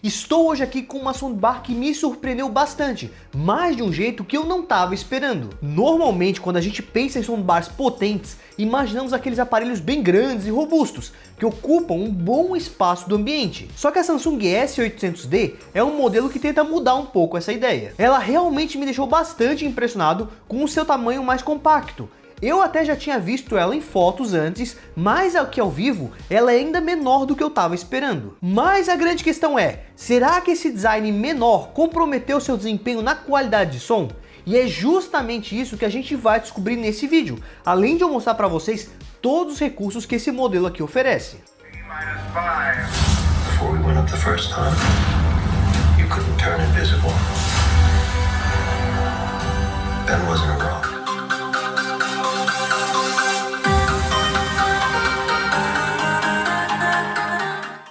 Estou hoje aqui com uma soundbar que me surpreendeu bastante, mas de um jeito que eu não estava esperando. Normalmente, quando a gente pensa em soundbars potentes, imaginamos aqueles aparelhos bem grandes e robustos, que ocupam um bom espaço do ambiente. Só que a Samsung S800D é um modelo que tenta mudar um pouco essa ideia. Ela realmente me deixou bastante impressionado com o seu tamanho mais compacto. Eu até já tinha visto ela em fotos antes, mas aqui ao vivo ela é ainda menor do que eu estava esperando. Mas a grande questão é, será que esse design menor comprometeu seu desempenho na qualidade de som? E é justamente isso que a gente vai descobrir nesse vídeo, além de eu mostrar para vocês todos os recursos que esse modelo aqui oferece.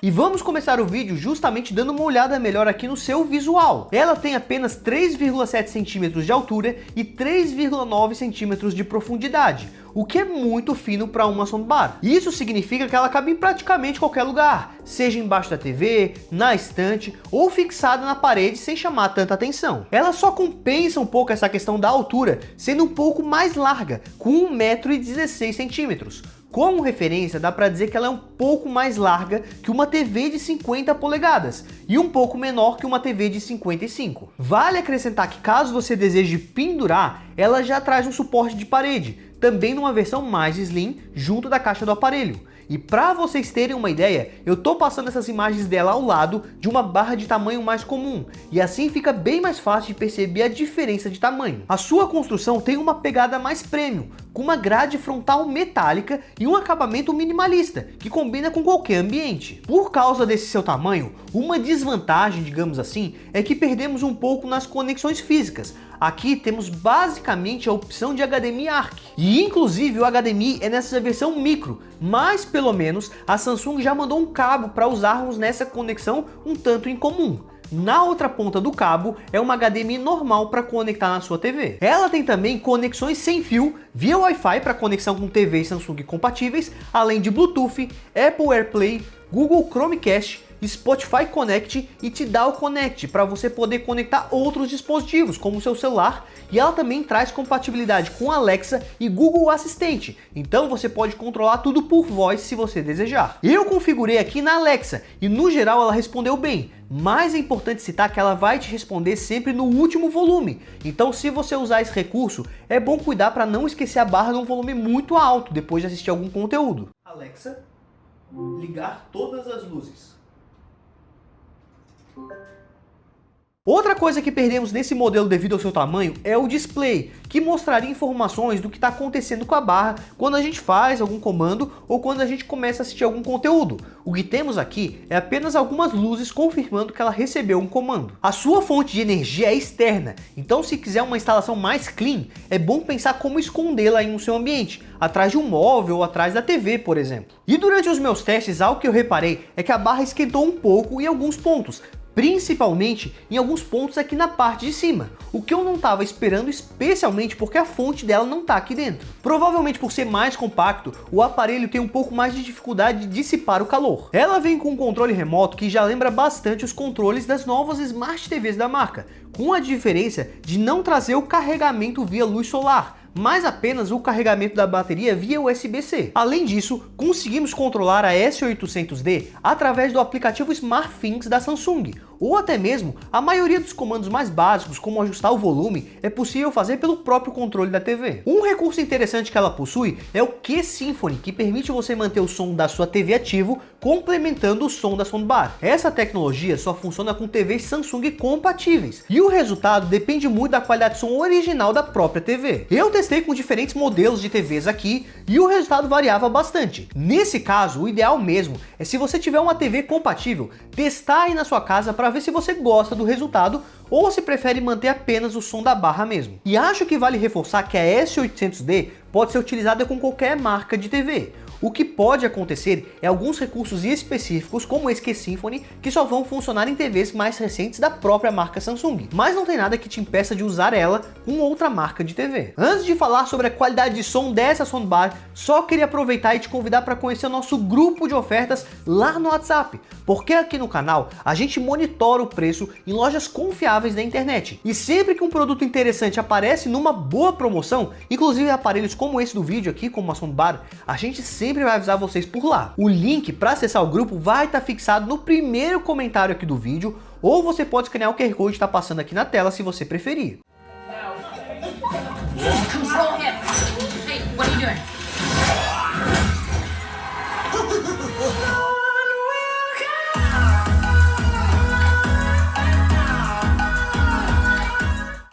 E vamos começar o vídeo justamente dando uma olhada melhor aqui no seu visual. Ela tem apenas 3,7 centímetros de altura e 3,9 centímetros de profundidade, o que é muito fino para uma soundbar. Isso significa que ela cabe em praticamente qualquer lugar, seja embaixo da TV, na estante ou fixada na parede sem chamar tanta atenção. Ela só compensa um pouco essa questão da altura, sendo um pouco mais larga, com 1,16 m. Como referência, dá para dizer que ela é um pouco mais larga que uma TV de 50 polegadas e um pouco menor que uma TV de 55. Vale acrescentar que caso você deseje pendurar, ela já traz um suporte de parede, também numa versão mais slim, junto da caixa do aparelho. E para vocês terem uma ideia, eu tô passando essas imagens dela ao lado de uma barra de tamanho mais comum, e assim fica bem mais fácil de perceber a diferença de tamanho. A sua construção tem uma pegada mais premium, com uma grade frontal metálica e um acabamento minimalista, que combina com qualquer ambiente. Por causa desse seu tamanho, uma desvantagem, digamos assim, é que perdemos um pouco nas conexões físicas. Aqui temos basicamente a opção de HDMI ARC, e inclusive o HDMI é nessa versão micro, mas pelo menos a Samsung já mandou um cabo para usarmos nessa conexão um tanto incomum. Na outra ponta do cabo é uma HDMI normal para conectar na sua TV. Ela tem também conexões sem fio via Wi-Fi para conexão com TVs Samsung compatíveis, além de Bluetooth, Apple AirPlay, Google Chromecast, Spotify Connect e Tidal Connect para você poder conectar outros dispositivos como o seu celular, e ela também traz compatibilidade com Alexa e Google Assistente, então você pode controlar tudo por voz se você desejar. Eu configurei aqui na Alexa e no geral ela respondeu bem, mas é importante citar que ela vai te responder sempre no último volume, então se você usar esse recurso é bom cuidar para não esquecer a barra num volume muito alto depois de assistir algum conteúdo. Alexa, ligar todas as luzes. Outra coisa que perdemos nesse modelo devido ao seu tamanho é o display, que mostraria informações do que está acontecendo com a barra quando a gente faz algum comando ou quando a gente começa a assistir algum conteúdo. O que temos aqui é apenas algumas luzes confirmando que ela recebeu um comando. A sua fonte de energia é externa, então se quiser uma instalação mais clean, é bom pensar como escondê-la no seu ambiente, atrás de um móvel ou atrás da TV, por exemplo. E durante os meus testes, algo que eu reparei é que a barra esquentou um pouco em alguns pontos, principalmente em alguns pontos aqui na parte de cima, o que eu não estava esperando, especialmente porque a fonte dela não está aqui dentro. Provavelmente por ser mais compacto, o aparelho tem um pouco mais de dificuldade de dissipar o calor. Ela vem com um controle remoto que já lembra bastante os controles das novas Smart TVs da marca, com a diferença de não trazer o carregamento via luz solar, mas apenas o carregamento da bateria via USB-C. Além disso, conseguimos controlar a S800D através do aplicativo SmartThings da Samsung, ou até mesmo a maioria dos comandos mais básicos, como ajustar o volume, é possível fazer pelo próprio controle da TV. Um recurso interessante que ela possui é o Q-Symphony, que permite você manter o som da sua TV ativo, complementando o som da soundbar. Essa tecnologia só funciona com TVs Samsung compatíveis, e o resultado depende muito da qualidade de som original da própria TV. Eu testei com diferentes modelos de TVs aqui, e o resultado variava bastante. Nesse caso, o ideal mesmo é, se você tiver uma TV compatível, testar aí na sua casa para ver se você gosta do resultado ou se prefere manter apenas o som da barra mesmo. E acho que vale reforçar que a S800D pode ser utilizada com qualquer marca de TV. O que pode acontecer é alguns recursos específicos, como esse Q Symphony, que só vão funcionar em TVs mais recentes da própria marca Samsung, mas não tem nada que te impeça de usar ela com outra marca de TV. Antes de falar sobre a qualidade de som dessa soundbar, só queria aproveitar e te convidar para conhecer o nosso grupo de ofertas lá no WhatsApp, porque aqui no canal a gente monitora o preço em lojas confiáveis da internet, e sempre que um produto interessante aparece numa boa promoção, inclusive aparelhos como esse do vídeo aqui, como a soundbar, a gente sempre vai avisar vocês por lá. O link para acessar o grupo vai estar fixado no primeiro comentário aqui do vídeo, ou você pode escanear o QR Code que está passando aqui na tela se você preferir. Control him. Hey, what are you doing?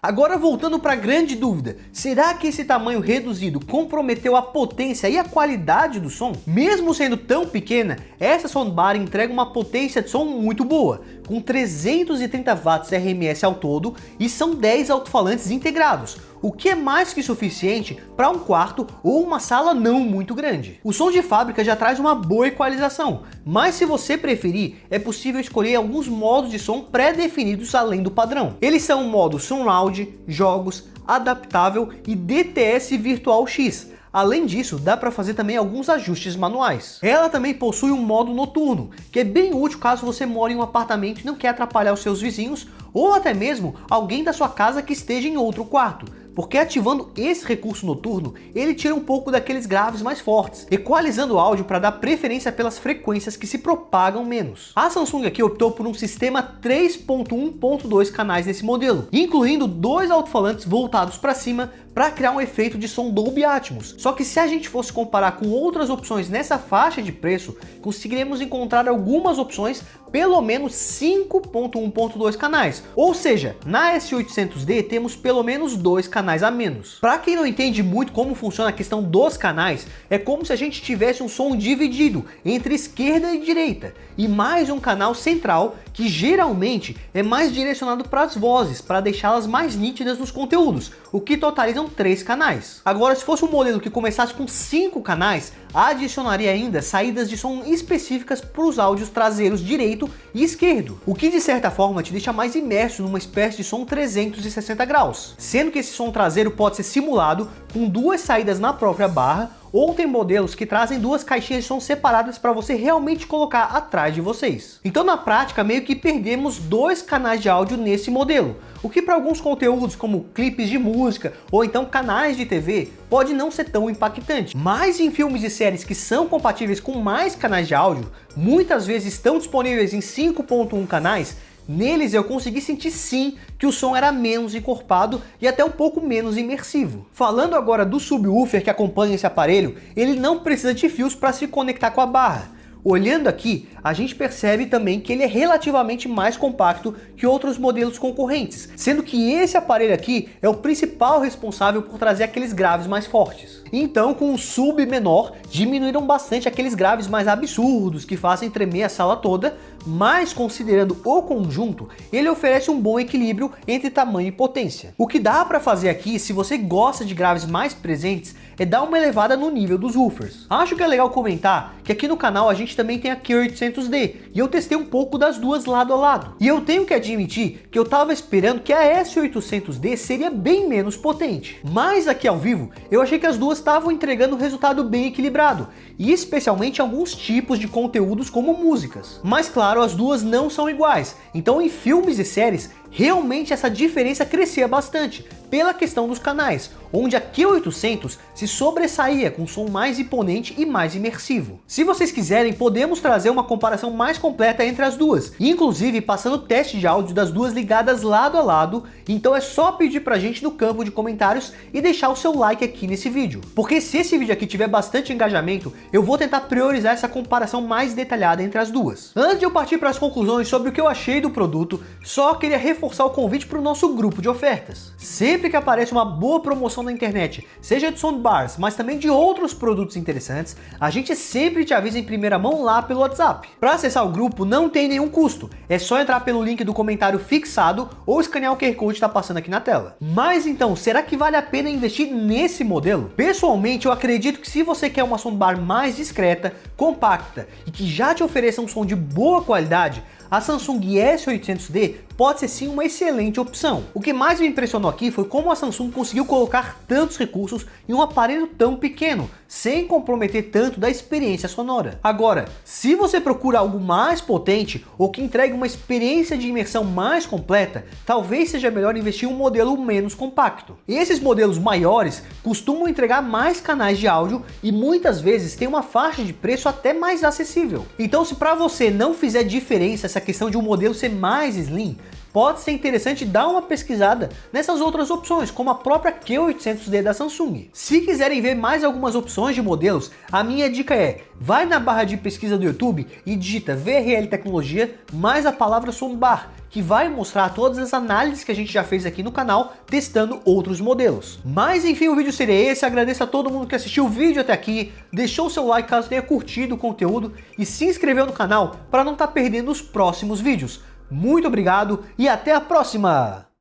Agora voltando para a grande dúvida, será que esse tamanho reduzido comprometeu a potência e a qualidade do som? Mesmo sendo tão pequena, essa soundbar entrega uma potência de som muito boa, com 330 watts RMS ao todo e são 10 alto-falantes integrados, o que é mais que suficiente para um quarto ou uma sala não muito grande. O som de fábrica já traz uma boa equalização, mas se você preferir, é possível escolher alguns modos de som pré-definidos além do padrão. Eles são o modo Surround, Jogos, Adaptável e DTS Virtual X. Além disso, dá para fazer também alguns ajustes manuais. Ela também possui um modo noturno, que é bem útil caso você more em um apartamento e não quer atrapalhar os seus vizinhos, ou até mesmo alguém da sua casa que esteja em outro quarto, porque ativando esse recurso noturno, ele tira um pouco daqueles graves mais fortes, equalizando o áudio para dar preferência pelas frequências que se propagam menos. A Samsung aqui optou por um sistema 3.1.2 canais nesse modelo, incluindo 2 alto-falantes voltados para cima para criar um efeito de som Dolby Atmos. Só que se a gente fosse comparar com outras opções nessa faixa de preço, conseguiremos encontrar algumas opções pelo menos 5.1.2 canais, ou seja, na S800D temos pelo menos 2 canais a menos. Para quem não entende muito como funciona a questão dos canais, é como se a gente tivesse um som dividido entre esquerda e direita, e mais um canal central que geralmente é mais direcionado para as vozes, para deixá-las mais nítidas nos conteúdos, o que totalizam 3 canais. Agora, se fosse um modelo que começasse com 5 canais, adicionaria ainda saídas de som específicas para os áudios traseiros direito e esquerdo, o que de certa forma te deixa mais imerso numa espécie de som 360 graus, sendo que esse som traseiro pode ser simulado com 2 saídas na própria barra, ou tem modelos que trazem 2 caixinhas de som separadas para você realmente colocar atrás de vocês. Então na prática meio que perdemos 2 canais de áudio nesse modelo, o que para alguns conteúdos como clipes de música ou então canais de TV pode não ser tão impactante. Mas em filmes e séries que são compatíveis com mais canais de áudio, muitas vezes estão disponíveis em 5.1 canais, neles eu consegui sentir sim que o som era menos encorpado e até um pouco menos imersivo. Falando agora do subwoofer que acompanha esse aparelho, ele não precisa de fios para se conectar com a barra. Olhando aqui, a gente percebe também que ele é relativamente mais compacto que outros modelos concorrentes, sendo que esse aparelho aqui é o principal responsável por trazer aqueles graves mais fortes. Então, com um sub menor, diminuíram bastante aqueles graves mais absurdos que fazem tremer a sala toda, mas considerando o conjunto, ele oferece um bom equilíbrio entre tamanho e potência. O que dá para fazer aqui, se você gosta de graves mais presentes, é dar uma elevada no nível dos woofers. Acho que é legal comentar que aqui no canal a gente também tem a Q800D, e eu testei um pouco das duas lado a lado. E eu tenho que admitir que eu tava esperando que a S800D seria bem menos potente. Mas aqui ao vivo, eu achei que as duas estavam entregando um resultado bem equilibrado, e especialmente alguns tipos de conteúdos como músicas. Mas claro, as duas não são iguais, então em filmes e séries, realmente essa diferença crescia bastante, pela questão dos canais, onde a Q800 se sobressaía com um som mais imponente e mais imersivo. Se vocês quiserem, podemos trazer uma comparação mais completa entre as duas, inclusive passando o teste de áudio das duas ligadas lado a lado, então é só pedir pra gente no campo de comentários e deixar o seu like aqui nesse vídeo. Porque se esse vídeo aqui tiver bastante engajamento, eu vou tentar priorizar essa comparação mais detalhada entre as duas. Antes de eu partir para as conclusões sobre o que eu achei do produto, só queria reforçar o convite para o nosso grupo de ofertas. Sempre que aparece uma boa promoção informação na internet, seja de soundbars, mas também de outros produtos interessantes, a gente sempre te avisa em primeira mão lá pelo WhatsApp. Para acessar o grupo não tem nenhum custo, é só entrar pelo link do comentário fixado ou escanear o QR Code que está passando aqui na tela. Mas então, será que vale a pena investir nesse modelo? Pessoalmente, eu acredito que se você quer uma soundbar mais discreta, compacta e que já te ofereça um som de boa qualidade, a Samsung S800D pode ser sim uma excelente opção. O que mais me impressionou aqui foi como a Samsung conseguiu colocar tantos recursos em um aparelho tão pequeno, sem comprometer tanto da experiência sonora. Agora, se você procura algo mais potente ou que entregue uma experiência de imersão mais completa, talvez seja melhor investir em um modelo menos compacto. Esses modelos maiores costumam entregar mais canais de áudio e muitas vezes tem uma faixa de preço até mais acessível. Então, se para você não fizer diferença essa questão de um modelo ser mais slim, pode ser interessante dar uma pesquisada nessas outras opções, como a própria Q800D da Samsung. Se quiserem ver mais algumas opções de modelos, a minha dica é, vai na barra de pesquisa do YouTube e digita VRL Tecnologia mais a palavra soundbar, que vai mostrar todas as análises que a gente já fez aqui no canal, testando outros modelos. Mas enfim, o vídeo seria esse, agradeço a todo mundo que assistiu o vídeo até aqui, deixou o seu like caso tenha curtido o conteúdo e se inscreveu no canal para não estar perdendo os próximos vídeos. Muito obrigado e até a próxima!